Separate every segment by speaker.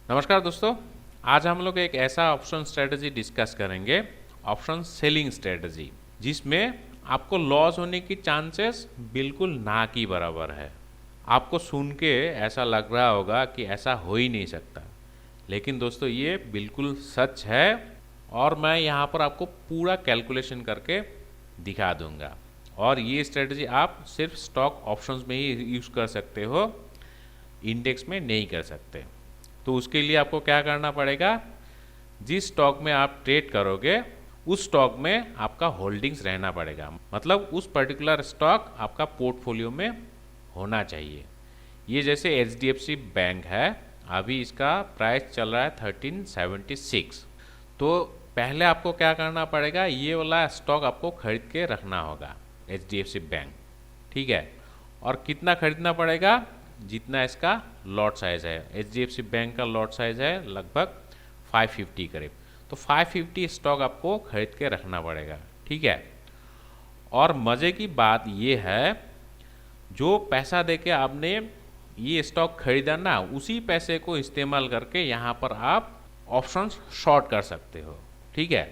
Speaker 1: नमस्कार दोस्तों। आज हम लोग एक ऐसा ऑप्शन स्ट्रेटजी डिस्कस करेंगे, ऑप्शन सेलिंग स्ट्रेटजी, जिसमें आपको लॉस होने की चांसेस बिल्कुल ना की बराबर है। आपको सुन के ऐसा लग रहा होगा कि ऐसा हो ही नहीं सकता, लेकिन दोस्तों ये बिल्कुल सच है और मैं यहाँ पर आपको पूरा कैलकुलेशन करके दिखा दूंगा। और ये स्ट्रेटजी आप सिर्फ स्टॉक ऑप्शंस में ही यूज़ कर सकते हो, इंडेक्स में नहीं कर सकते। तो उसके लिए आपको क्या करना पड़ेगा, जिस स्टॉक में आप ट्रेड करोगे उस स्टॉक में आपका होल्डिंग्स रहना पड़ेगा, मतलब उस पर्टिकुलर स्टॉक आपका पोर्टफोलियो में होना चाहिए। ये जैसे HDFC बैंक है, अभी इसका प्राइस चल रहा है 1376। तो पहले आपको क्या करना पड़ेगा, ये वाला स्टॉक आपको खरीद के रखना होगा, HDFC बैंक, ठीक है। और कितना खरीदना पड़ेगा, जितना इसका लॉट साइज है। HDFC बैंक का लॉट साइज है लगभग 550 करीब, तो 550 स्टॉक आपको खरीद के रखना पड़ेगा, ठीक है। और मज़े की बात ये है, जो पैसा देके आपने ये स्टॉक खरीदा ना, उसी पैसे को इस्तेमाल करके यहाँ पर आप ऑप्शंस शॉर्ट कर सकते हो, ठीक है।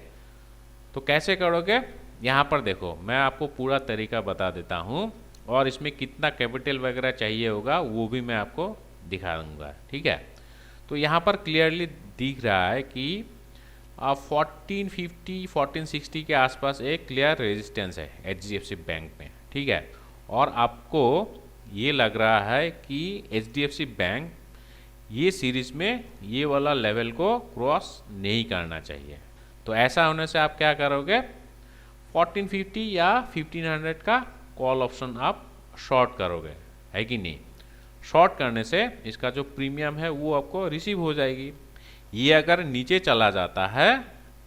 Speaker 1: तो कैसे करोगे, यहाँ पर देखो, मैं आपको पूरा तरीका बता देता हूँ और इसमें कितना कैपिटल वगैरह चाहिए होगा वो भी मैं आपको दिखा दूँगा, ठीक है। तो यहाँ पर क्लियरली दिख रहा है कि 1450 1460 के आसपास एक क्लियर रेजिस्टेंस है HDFC बैंक में, ठीक है। और आपको ये लग रहा है कि HDFC बैंक ये सीरीज में ये वाला लेवल को क्रॉस नहीं करना चाहिए। तो ऐसा होने से आप क्या करोगे, 1450 या 1500 का कॉल ऑप्शन आप शॉर्ट करोगे, है कि नहीं। शॉर्ट करने से इसका जो प्रीमियम है वो आपको रिसीव हो जाएगी। ये अगर नीचे चला जाता है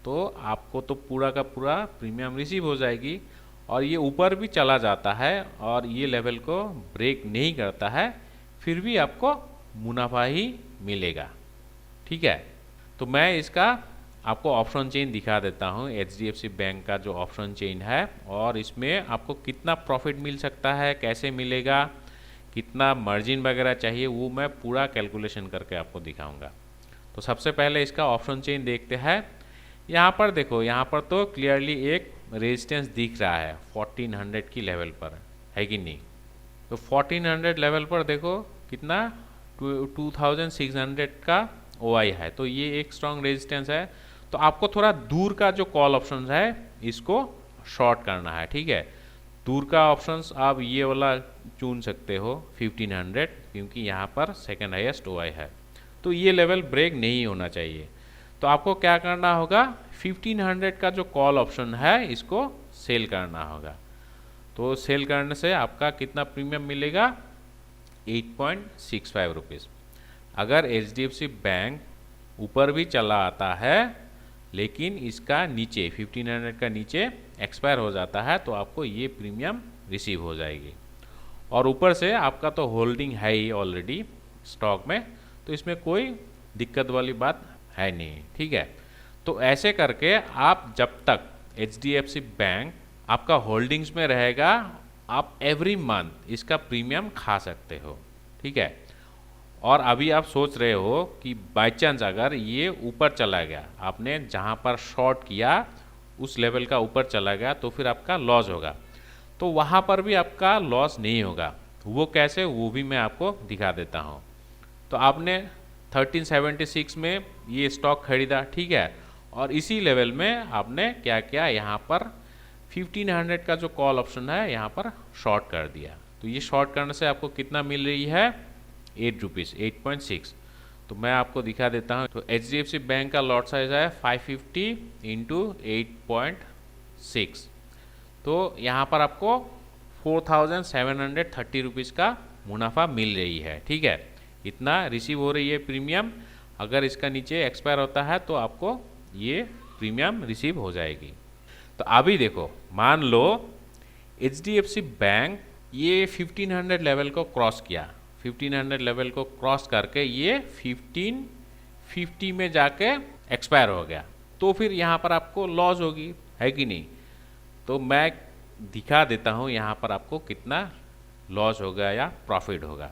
Speaker 1: तो आपको तो पूरा का पूरा प्रीमियम रिसीव हो जाएगी, और ये ऊपर भी चला जाता है और ये लेवल को ब्रेक नहीं करता है, फिर भी आपको मुनाफा ही मिलेगा, ठीक है। तो मैं इसका आपको ऑप्शन चेन दिखा देता हूँ, HDFC बैंक का जो ऑप्शन चेन है, और इसमें आपको कितना प्रॉफिट मिल सकता है, कैसे मिलेगा, कितना मार्जिन वगैरह चाहिए, वो मैं पूरा कैलकुलेशन करके आपको दिखाऊंगा। तो सबसे पहले इसका ऑप्शन चेन देखते हैं। यहाँ पर देखो, यहाँ पर तो क्लियरली एक रेजिस्टेंस दिख रहा है 1400 की लेवल पर, है कि नहीं। तो 1400 लेवल पर देखो कितना 2600 का OI है, तो ये एक स्ट्रॉन्ग रेजिस्टेंस है। तो आपको थोड़ा दूर का जो कॉल ऑप्शन है इसको शॉर्ट करना है, ठीक है। दूर का ऑप्शंस आप ये वाला चुन सकते हो 1500, क्योंकि यहाँ पर सेकेंड हाईएस्ट OI है, तो ये लेवल ब्रेक नहीं होना चाहिए। तो आपको क्या करना होगा, 1500 का जो कॉल ऑप्शन है इसको सेल करना होगा। तो सेल करने से आपका कितना प्रीमियम मिलेगा, 8.65 रुपीज़। अगर HDFC बैंक ऊपर भी चला आता है लेकिन इसका नीचे 1500 का नीचे एक्सपायर हो जाता है, तो आपको ये प्रीमियम रिसीव हो जाएगी। और ऊपर से आपका तो होल्डिंग है ही ऑलरेडी स्टॉक में, तो इसमें कोई दिक्कत वाली बात है नहीं, ठीक है। तो ऐसे करके आप जब तक HDFC बैंक आपका होल्डिंग्स में रहेगा, आप एवरी मंथ इसका प्रीमियम खा सकते हो, ठीक है। और अभी आप सोच रहे हो कि बाई चांस अगर ये ऊपर चला गया, आपने जहाँ पर शॉर्ट किया उस लेवल का ऊपर चला गया, तो फिर आपका लॉस होगा। तो वहाँ पर भी आपका लॉस नहीं होगा। वो कैसे, वो भी मैं आपको दिखा देता हूँ। तो आपने 1376 में ये स्टॉक खरीदा, ठीक है, और इसी लेवल में आपने क्या किया, यहाँ पर 1500 का जो कॉल ऑप्शन है यहाँ पर शॉर्ट कर दिया। तो ये शॉर्ट करने से आपको कितना मिल रही है, 8 रुपीज़, 8.6। तो मैं आपको दिखा देता हूँ। तो HDFC बैंक का लॉट साइज है 550 इंटू 8.6, तो यहाँ पर आपको 4730 रुपीज़ का मुनाफा मिल रही है, ठीक है। इतना रिसीव हो रही है प्रीमियम। अगर इसका नीचे एक्सपायर होता है तो आपको ये प्रीमियम रिसीव हो जाएगी। तो अभी देखो, मान लो HDFC बैंक ये 1500 लेवल को क्रॉस किया, 1500 लेवल को क्रॉस करके ये 1550 में जाके एक्सपायर हो गया, तो फिर यहाँ पर आपको लॉस होगी, है कि नहीं। तो मैं दिखा देता हूँ यहाँ पर आपको कितना लॉस होगा या प्रॉफिट होगा।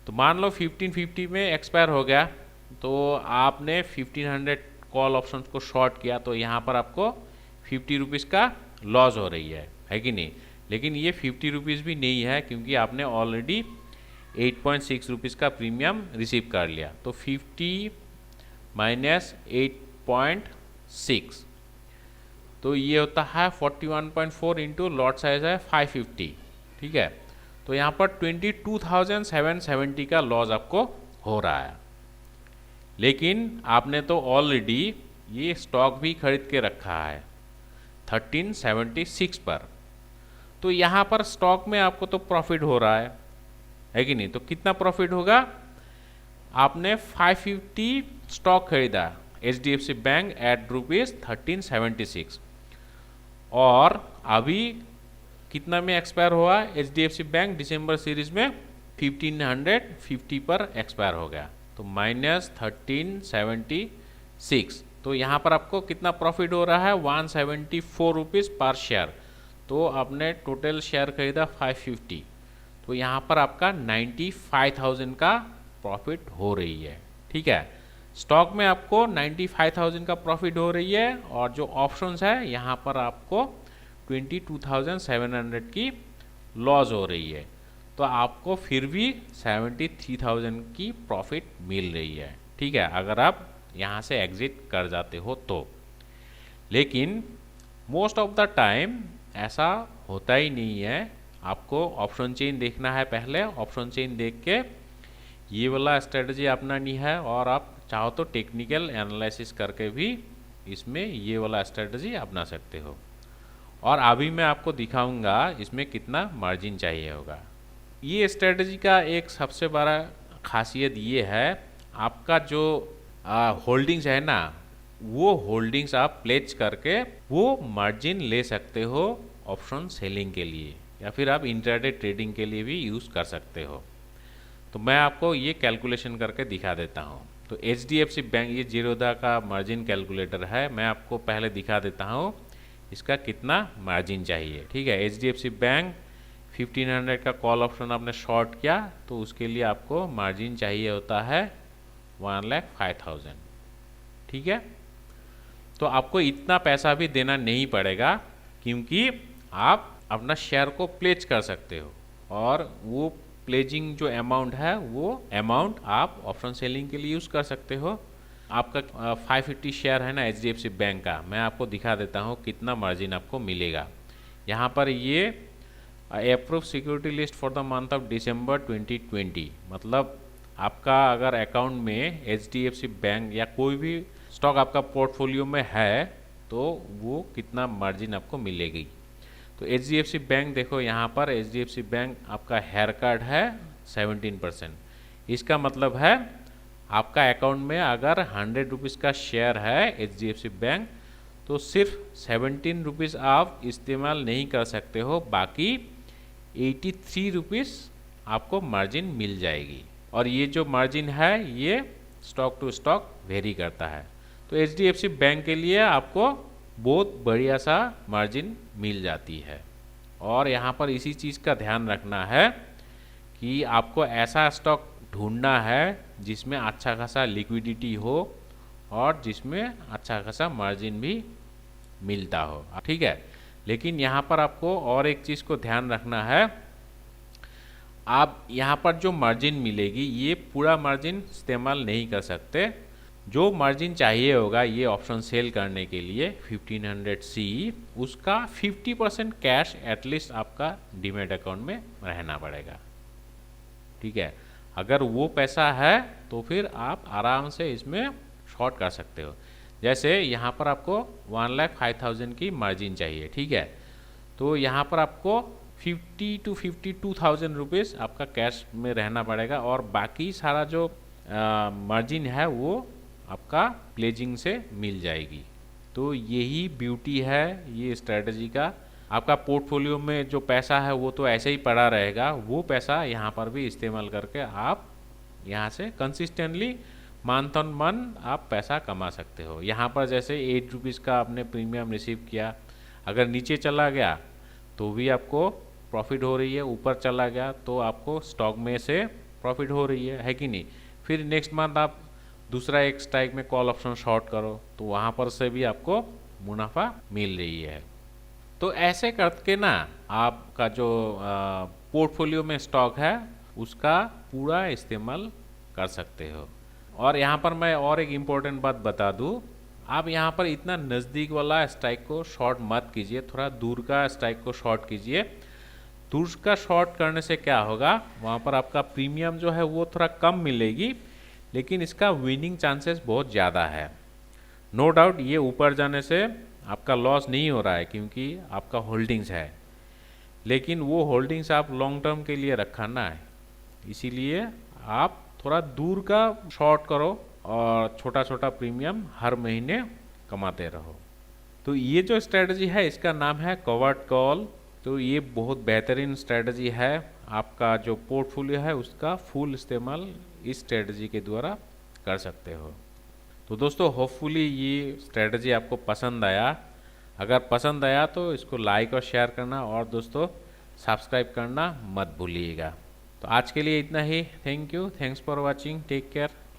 Speaker 1: तो मान लो 1550 में एक्सपायर हो गया, तो आपने 1500 कॉल ऑप्शन को शॉर्ट किया तो यहाँ पर आपको 50 रुपीज़ का लॉस हो रही है कि नहीं। लेकिन ये 50 रुपीज़ भी नहीं है, क्योंकि आपने ऑलरेडी 8.6 रुपीज़ का प्रीमियम रिसीव कर लिया। तो 50 माइनस 8.6, तो ये होता है 41.4 इंटू लॉट साइज है 550, ठीक है। तो यहाँ पर 22,770 का लॉस आपको हो रहा है। लेकिन आपने तो ऑलरेडी ये स्टॉक भी खरीद के रखा है 1376 पर, तो यहाँ पर स्टॉक में आपको तो प्रॉफिट हो रहा है कि नहीं। तो कितना प्रॉफिट होगा, आपने 550 स्टॉक खरीदा HDFC बैंक एट ₹1376, और अभी कितना में एक्सपायर हुआ HDFC बैंक दिसंबर सीरीज में 1550 पर एक्सपायर हो गया, तो -1376। तो यहाँ पर आपको कितना प्रॉफिट हो रहा है 174 रुपीज़ पर शेयर। तो आपने टोटल शेयर खरीदा 550, तो यहाँ पर आपका 95,000 का प्रॉफिट हो रही है, ठीक है। स्टॉक में आपको 95,000 का प्रॉफिट हो रही है, और जो ऑप्शंस है यहाँ पर आपको 22,700 की लॉस हो रही है। तो आपको फिर भी 73,000 की प्रॉफिट मिल रही है, ठीक है, अगर आप यहाँ से एग्जिट कर जाते हो तो। लेकिन मोस्ट ऑफ द टाइम ऐसा होता ही नहीं है। आपको ऑप्शन चेन देखना है पहले, ऑप्शन चेन देख के ये वाला स्ट्रेटजी अपनानी है, और आप चाहो तो टेक्निकल एनालिसिस करके भी इसमें ये वाला स्ट्रेटजी अपना सकते हो। और अभी मैं आपको दिखाऊंगा इसमें कितना मार्जिन चाहिए होगा। ये स्ट्रेटजी का एक सबसे बड़ा खासियत ये है, आपका जो होल्डिंग्स है ना, वो होल्डिंग्स आप प्लेज करके वो मार्जिन ले सकते हो ऑप्शन सेलिंग के लिए, या फिर आप इंट्राडे ट्रेडिंग के लिए भी यूज़ कर सकते हो। तो मैं आपको ये कैलकुलेशन करके दिखा देता हूँ। तो HDFC बैंक, ये जीरोधा का मार्जिन कैलकुलेटर है, मैं आपको पहले दिखा देता हूँ इसका कितना मार्जिन चाहिए, ठीक है। HDFC बैंक 1500 का कॉल ऑप्शन आपने शॉर्ट किया, तो उसके लिए आपको मार्जिन चाहिए होता है 1,05,000, ठीक है। तो आपको इतना पैसा भी देना नहीं पड़ेगा, क्योंकि आप अपना शेयर को प्लेज कर सकते हो, और वो प्लेजिंग जो अमाउंट है वो अमाउंट आप ऑप्शन सेलिंग के लिए यूज़ कर सकते हो। आपका 550 शेयर है ना HDFC बैंक का, मैं आपको दिखा देता हूँ कितना मार्जिन आपको मिलेगा। यहाँ पर ये approve security list for the month of December 2020, मतलब आपका अगर अकाउंट में HDFC बैंक या कोई भी स्टॉक आपका पोर्टफोलियो में है, तो वो कितना मार्जिन आपको मिलेगी। तो HDFC बैंक देखो, यहाँ पर HDFC बैंक आपका हेयर कार्ड है 17%। इसका मतलब है आपका अकाउंट में अगर 100 रुपीज़ का शेयर है HDFC बैंक, तो सिर्फ 17 रुपीज़ आप इस्तेमाल नहीं कर सकते हो, बाकी 83 रुपीज़ आपको मार्जिन मिल जाएगी। और ये जो मार्जिन है ये स्टॉक टू स्टॉक वेरी करता है। तो HDFC बैंक के लिए आपको बहुत बढ़िया सा मार्जिन मिल जाती है। और यहाँ पर इसी चीज़ का ध्यान रखना है कि आपको ऐसा स्टॉक ढूंढना है जिसमें अच्छा खासा लिक्विडिटी हो और जिसमें अच्छा खासा मार्जिन भी मिलता हो, ठीक है। लेकिन यहाँ पर आपको और एक चीज़ को ध्यान रखना है, आप यहाँ पर जो मार्जिन मिलेगी ये पूरा मार्जिन इस्तेमाल नहीं कर सकते। जो मार्जिन चाहिए होगा ये ऑप्शन सेल करने के लिए 1500C, उसका 50% कैश एटलीस्ट आपका डीमैट अकाउंट में रहना पड़ेगा, ठीक है। अगर वो पैसा है तो फिर आप आराम से इसमें शॉर्ट कर सकते हो। जैसे यहाँ पर आपको 1,05,000 की मार्जिन चाहिए, ठीक है। तो यहाँ पर आपको 50 to 52,000 रुपीज़ आपका कैश में रहना पड़ेगा, और बाकी सारा जो मार्जिन है वो आपका प्लेजिंग से मिल जाएगी। तो यही ब्यूटी है ये स्ट्रेटजी का। आपका पोर्टफोलियो में जो पैसा है वो तो ऐसे ही पड़ा रहेगा, वो पैसा यहाँ पर भी इस्तेमाल करके आप यहाँ से कंसिस्टेंटली मंथ ऑन मंथ आप पैसा कमा सकते हो। यहाँ पर जैसे 8 रुपीज़ का आपने प्रीमियम रिसीव किया, अगर नीचे चला गया तो भी आपको प्रॉफिट हो रही है, ऊपर चला गया तो आपको स्टॉक में से प्रॉफिट हो रही है कि नहीं। फिर नेक्स्ट मंथ आप दूसरा एक स्ट्राइक में कॉल ऑप्शन शॉर्ट करो तो वहाँ पर से भी आपको मुनाफा मिल रही है। तो ऐसे करके ना आपका जो पोर्टफोलियो में स्टॉक है उसका पूरा इस्तेमाल कर सकते हो। और यहाँ पर मैं और एक इम्पोर्टेंट बात बता दूँ, आप यहाँ पर इतना नज़दीक वाला स्ट्राइक को शॉर्ट मत कीजिए, थोड़ा दूर का स्ट्राइक को शॉर्ट कीजिए। दूर का शॉर्ट करने से क्या होगा, वहाँ पर आपका प्रीमियम जो है वो थोड़ा कम मिलेगी, लेकिन इसका विनिंग चांसेस बहुत ज़्यादा है। नो डाउट ये ऊपर जाने से आपका लॉस नहीं हो रहा है क्योंकि आपका होल्डिंग्स है, लेकिन वो होल्डिंग्स आप लॉन्ग टर्म के लिए रखना है, इसीलिए आप थोड़ा दूर का शॉर्ट करो और छोटा छोटा प्रीमियम हर महीने कमाते रहो। तो ये जो स्ट्रेटजी है इसका नाम है कवर्ड कॉल। तो ये बहुत बेहतरीन स्ट्रेटजी है, आपका जो पोर्टफोलियो है उसका फुल इस्तेमाल इस स्ट्रेटजी के द्वारा कर सकते हो। तो दोस्तों होपफुली ये स्ट्रेटजी आपको पसंद आया। अगर पसंद आया तो इसको लाइक और शेयर करना और दोस्तों सब्सक्राइब करना मत भूलिएगा। तो आज के लिए इतना ही। Thank you, thanks for watching, take care.